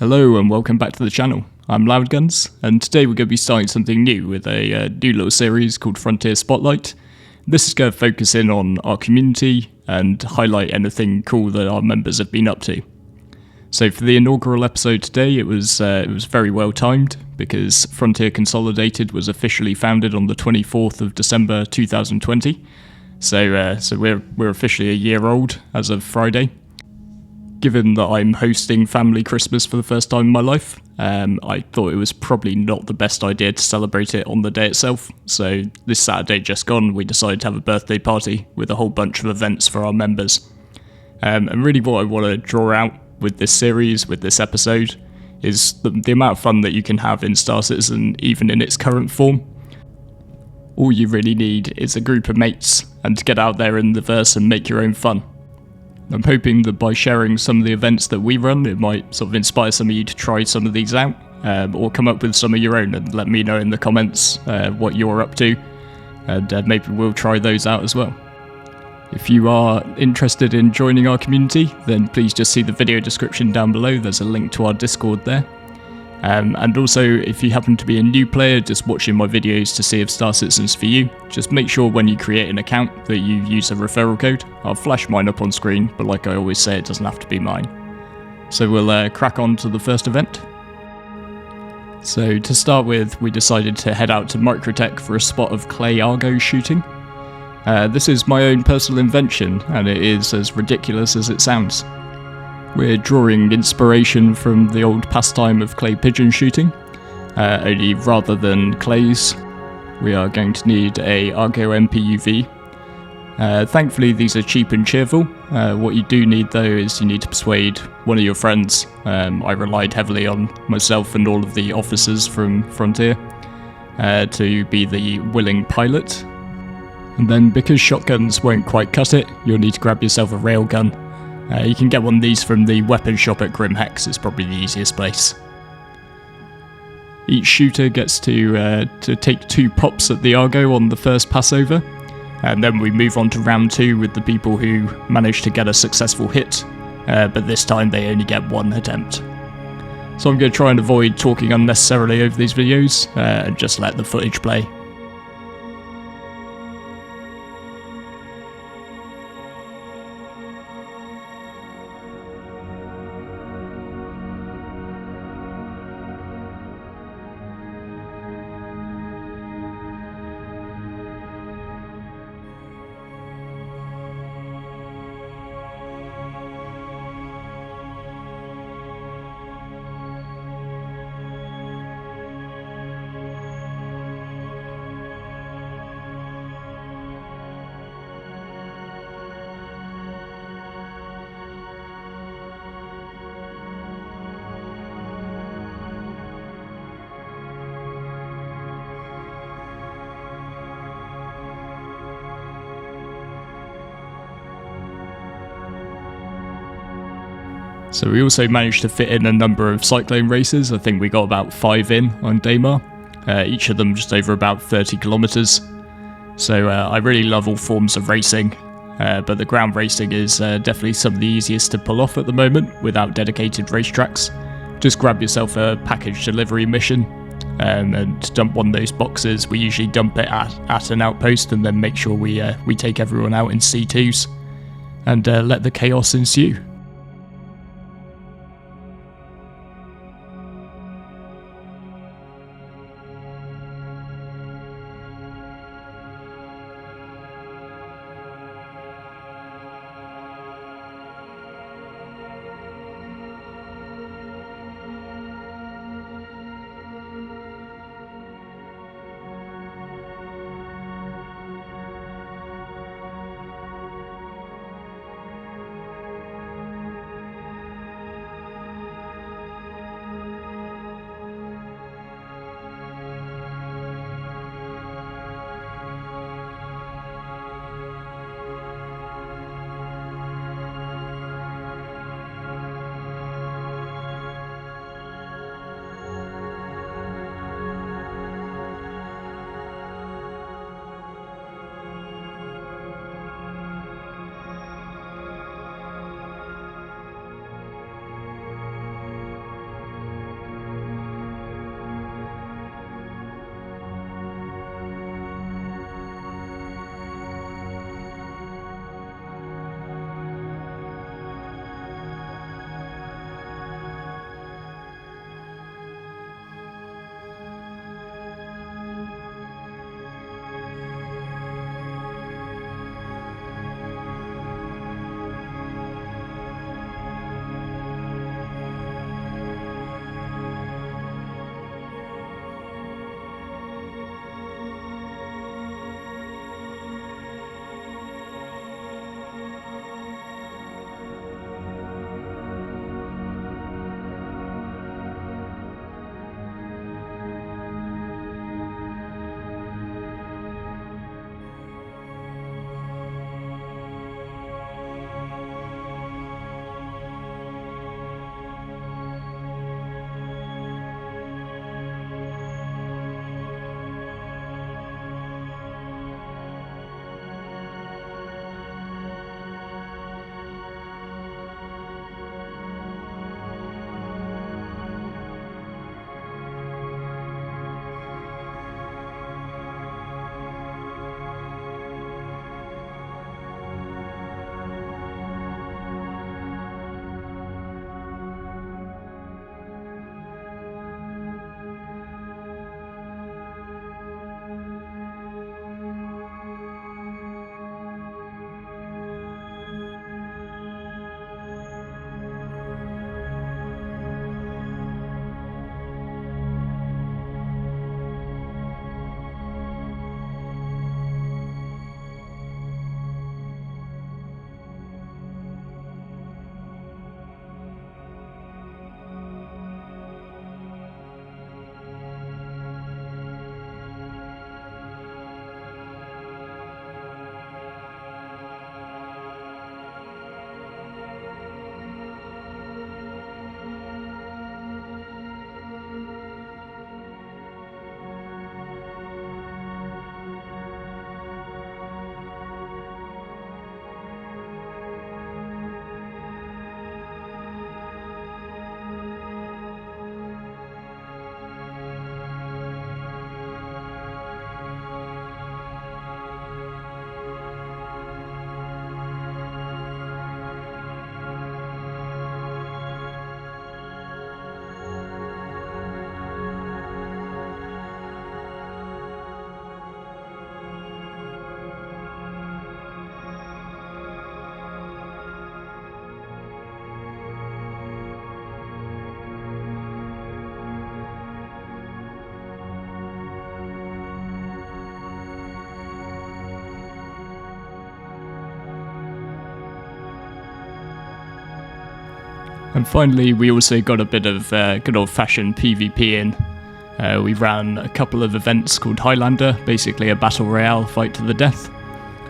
Hello and welcome back to the channel. I'm Loudguns, and today we're going to be starting something new with a new little series called Frontier Spotlight. This is going to focus in on our community and highlight anything cool that our members have been up to. So for the inaugural episode today, it was very well timed because Frontier Consolidated was officially founded on the 24th of December 2020. So we're officially a year old as of Friday. Given that I'm hosting family Christmas for the first time in my life, I thought it was probably not the best idea to celebrate it on the day itself. So this Saturday just gone, we decided to have a birthday party with a whole bunch of events for our members. And really what I want to draw out with this series, with this episode, is the amount of fun that you can have in Star Citizen even in its current form. All you really need is a group of mates and to get out there in the verse and make your own fun. I'm hoping that by sharing some of the events that we run, it might sort of inspire some of you to try some of these out, or come up with some of your own and let me know in the comments what you're up to, and maybe we'll try those out as well. If you are interested in joining our community, then please just see the video description down below. There's a link to our Discord there. And also, if you happen to be a new player just watching my videos to see if Star Citizen's for you, just make sure when you create an account that you use a referral code. I'll flash mine up on screen, but like I always say, it doesn't have to be mine. So we'll crack on to the first event. So to start with, we decided to head out to Microtech for a spot of Clayargo Shooting. This is my own personal invention, and it is as ridiculous as it sounds. We're drawing inspiration from the old pastime of clay pigeon shooting, only rather than clays, we are going to need a Argo MPUV. Thankfully these are cheap and cheerful. What you do need though is you need to persuade one of your friends. I relied heavily on myself and all of the officers from Frontier to be the willing pilot. And then because shotguns won't quite cut it, you'll need to grab yourself a railgun. You can get one of these from the weapon shop at Grim Hex, it's probably the easiest place. Each shooter gets to take 2 pops at the Argo on the first passover, and then we move on to round 2 with the people who manage to get a successful hit, but this time they only get 1 attempt. So I'm going to try and avoid talking unnecessarily over these videos, and just let the footage play. So we also managed to fit in a number of Cyclone Races. I think we got about 5 in on Daymar, each of them just over about 30 kilometers. So I really love all forms of racing, but the ground racing is definitely some of the easiest to pull off at the moment without dedicated racetracks. Just grab yourself a package delivery mission and dump one of those boxes. We usually dump it at an outpost and then make sure we take everyone out in C2s and let the chaos ensue. And finally, we also got a bit of good old-fashioned PvP in. We ran a couple of events called Highlander, basically a battle royale fight to the death.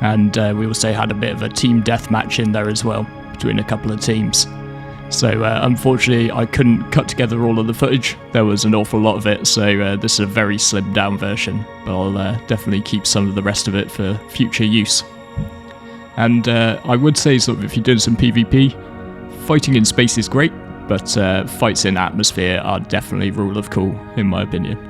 And we also had a bit of a team deathmatch in there as well, between a couple of teams. So unfortunately, I couldn't cut together all of the footage. There was an awful lot of it, so this is a very slimmed down version. But I'll definitely keep some of the rest of it for future use. And I would say, sort of, if you're doing some PvP, fighting in space is great, but fights in atmosphere are definitely rule of cool, in my opinion.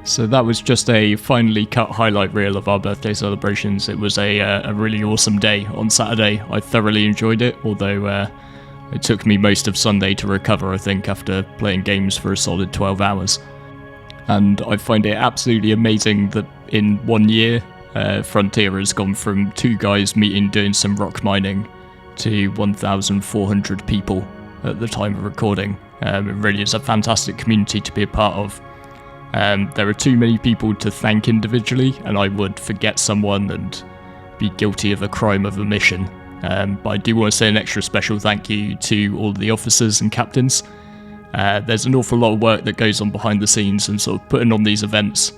So that was just a finely cut highlight reel of our birthday celebrations. It was a really awesome day on Saturday. I thoroughly enjoyed it, although it took me most of Sunday to recover, I think, after playing games for a solid 12 hours. And I find it absolutely amazing that in 1 year, Frontier has gone from 2 guys meeting doing some rock mining to 1,400 people at the time of recording. It really is a fantastic community to be a part of. There are too many people to thank individually, and I would forget someone and be guilty of a crime of omission. But I do want to say an extra special thank you to all the officers and captains. There's an awful lot of work that goes on behind the scenes, and sort of putting on these events,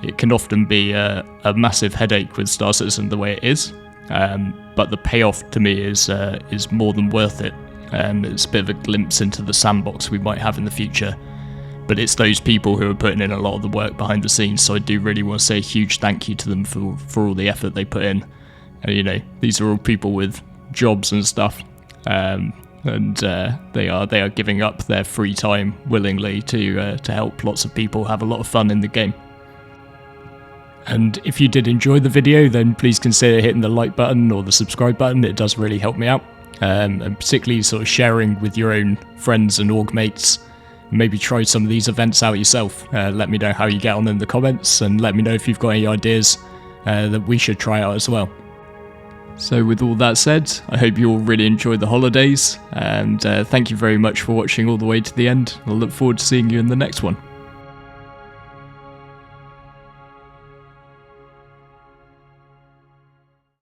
it can often be a massive headache with Star Citizen the way it is. But the payoff to me is more than worth it. It's a bit of a glimpse into the sandbox we might have in the future. But it's those people who are putting in a lot of the work behind the scenes, so I do really want to say a huge thank you to them for all the effort they put in. And, these are all people with jobs and stuff, and they are giving up their free time willingly to help lots of people have a lot of fun in the game. And if you did enjoy the video, then please consider hitting the like button or the subscribe button. It does really help me out, and particularly sort of sharing with your own friends and org mates. Maybe try some of these events out yourself. Let me know how you get on in the comments, and let me know if you've got any ideas that we should try out as well. So with all that said, I hope you all really enjoy the holidays, and thank you very much for watching all the way to the end. I'll look forward to seeing you in the next one.